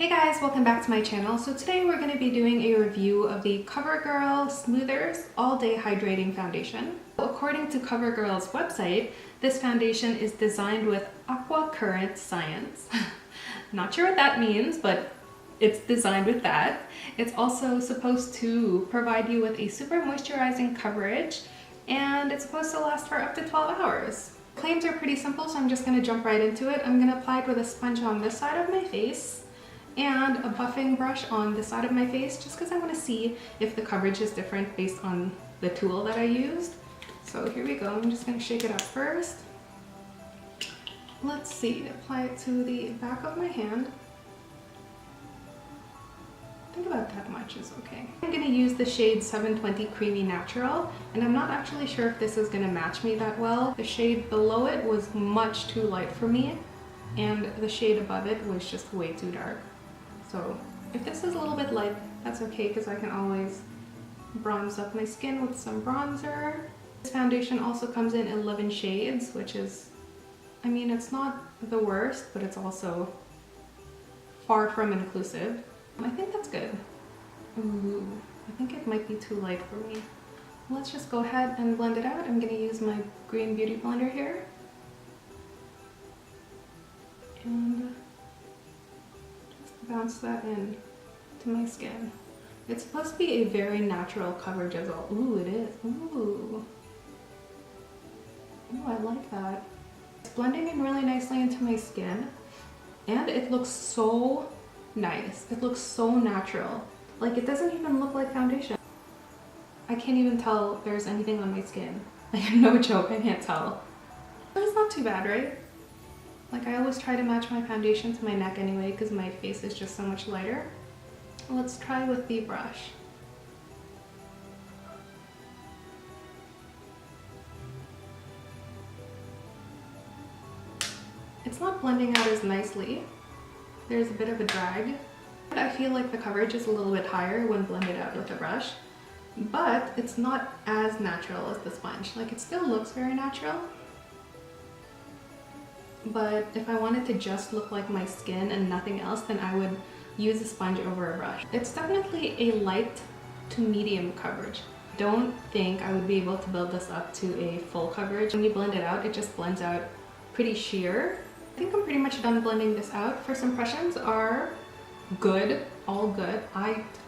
Hey guys, welcome back to my channel. So today we're going to be doing a review of the CoverGirl Smoothers All Day Hydrating Foundation. According to CoverGirl's website, this foundation is designed with aqua current science. Not sure what that means, but it's designed with that. It's also supposed to provide you with a super moisturizing coverage, and it's supposed to last for up to 12 hours. Claims are pretty simple, so I'm just going to jump right into it. I'm going to apply it with a sponge on this side of my face and a buffing brush on the side of my face, just because I want to see if the coverage is different based on the tool that I used. So here we go. I'm just going to shake it up first. Let's see, apply it to the back of my hand. I think about that much is okay. I'm going to use the shade 720 Creamy Natural, and I'm not actually sure if this is going to match me that well. The shade below it was much too light for me, and the shade above it was just way too dark. So if this is a little bit light, that's okay, because I can always bronze up my skin with some bronzer. This foundation also comes in 11 shades, which is, I mean, it's not the worst, but it's also far from inclusive. I think that's good. Ooh, I think it might be too light for me. Let's just go ahead and blend it out. I'm going to use my green beauty blender here. And bounce that in to my skin. It's supposed to be a very natural coverage as well. Ooh, it is. Ooh. Ooh, I like that. It's blending in really nicely into my skin, and it looks so nice. It looks so natural. Like, it doesn't even look like foundation. I can't even tell there's anything on my skin. Like, no joke, I can't tell. But it's not too bad, right? Like, I always try to match my foundation to my neck anyway, because my face is just so much lighter. Let's try with the brush. It's not blending out as nicely. There's a bit of a drag. I feel like the coverage is a little bit higher when blended out with a brush, but it's not as natural as the sponge. Like, it still looks very natural. But if I wanted to just look like my skin and nothing else, then I would use a sponge over a brush. It's definitely a light to medium coverage. Don't think I would be able to build this up to a full coverage. When you blend it out, it just blends out pretty sheer. I think I'm pretty much done blending this out. First impressions are good, all good.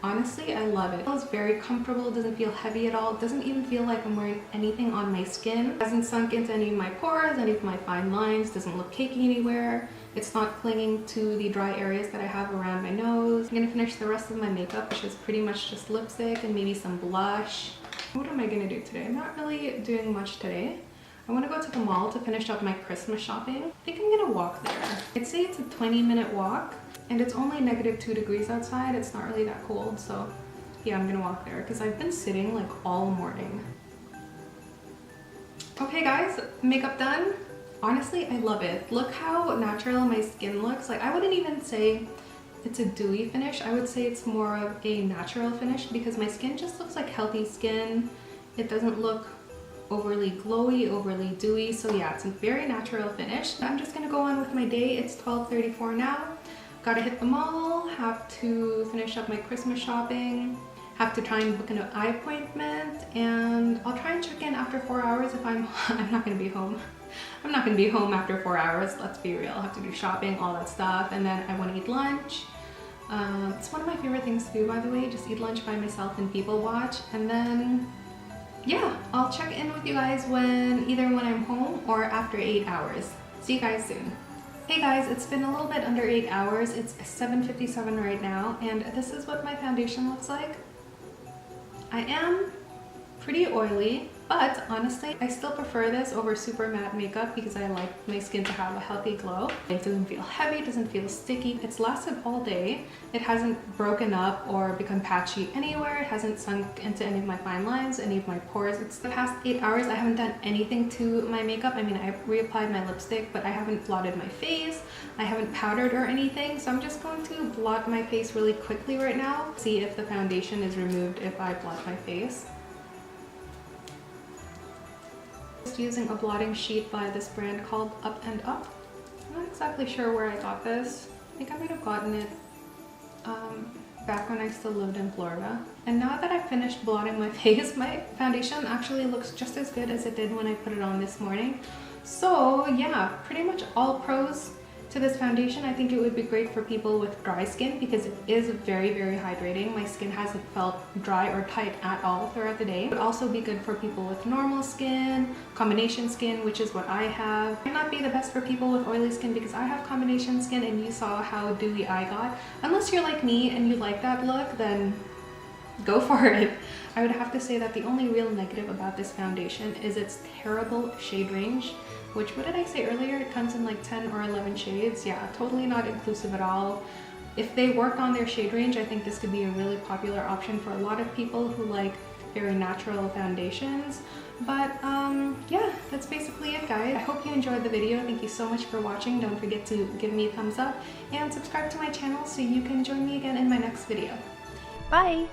Honestly, I love it. It feels very comfortable. It doesn't feel heavy at all. It doesn't even feel like I'm wearing anything on my skin. It hasn't sunk into any of my pores, any of my fine lines. It doesn't look cakey anywhere. It's not clinging to the dry areas that I have around my nose. I'm gonna finish the rest of my makeup, which is pretty much just lipstick and maybe some blush. What am I gonna do today? I'm not really doing much today. I want to go to the mall to finish up my Christmas shopping. I think I'm gonna walk there. I'd say it's a 20-minute walk, and it's only -2 degrees outside. It's not really that cold, so yeah, I'm gonna walk there because I've been sitting like all morning. Okay guys, makeup done. Honestly, I love it. Look how natural my skin looks. Like, I wouldn't even say it's a dewy finish. I would say it's more of a natural finish because my skin just looks like healthy skin. It doesn't look overly glowy, overly dewy. So yeah, it's a very natural finish. I'm just gonna go on with my day. It's 12:34 now. Gotta hit the mall, have to finish up my Christmas shopping, have to try and book an eye appointment, and I'll try and check in after 4 hours if I'm not gonna be home. I'm not gonna be home after 4 hours, let's be real. I have to do shopping, all that stuff, and then I wanna eat lunch. It's one of my favorite things to do, by the way, just eat lunch by myself and people watch, and then yeah, I'll check in with you guys either when I'm home or after 8 hours. See you guys soon. Hey guys, it's been a little bit under 8 hours. It's 7:57 right now, and this is what my foundation looks like. I am pretty oily, but honestly, I still prefer this over super matte makeup because I like my skin to have a healthy glow. It doesn't feel heavy, it doesn't feel sticky. It's lasted all day. It hasn't broken up or become patchy anywhere. It hasn't sunk into any of my fine lines, any of my pores. It's the past 8 hours. I haven't done anything to my makeup. I mean, I reapplied my lipstick, but I haven't blotted my face. I haven't powdered or anything, so I'm just going to blot my face really quickly right now. See if the foundation is removed if I blot my face. Just using a blotting sheet by this brand called Up and Up. I'm not exactly sure where I got this. I think I might have gotten it back when I still lived in Florida. And now that I've finished blotting my face, my foundation actually looks just as good as it did when I put it on this morning. So yeah, pretty much all pros to this foundation. I think it would be great for people with dry skin because it is very, very hydrating. My skin hasn't felt dry or tight at all throughout the day. It would also be good for people with normal skin, combination skin, which is what I have. It might not be the best for people with oily skin because I have combination skin and you saw how dewy I got. Unless you're like me and you like that look, then go for it. I would have to say that the only real negative about this foundation is its terrible shade range, which, what did I say earlier? It comes in like 10 or 11 shades. Yeah, totally not inclusive at all. If they work on their shade range, I think this could be a really popular option for a lot of people who like very natural foundations. But yeah, that's basically it, guys. I hope you enjoyed the video. Thank you so much for watching. Don't forget to give me a thumbs up and subscribe to my channel so you can join me again in my next video. Bye!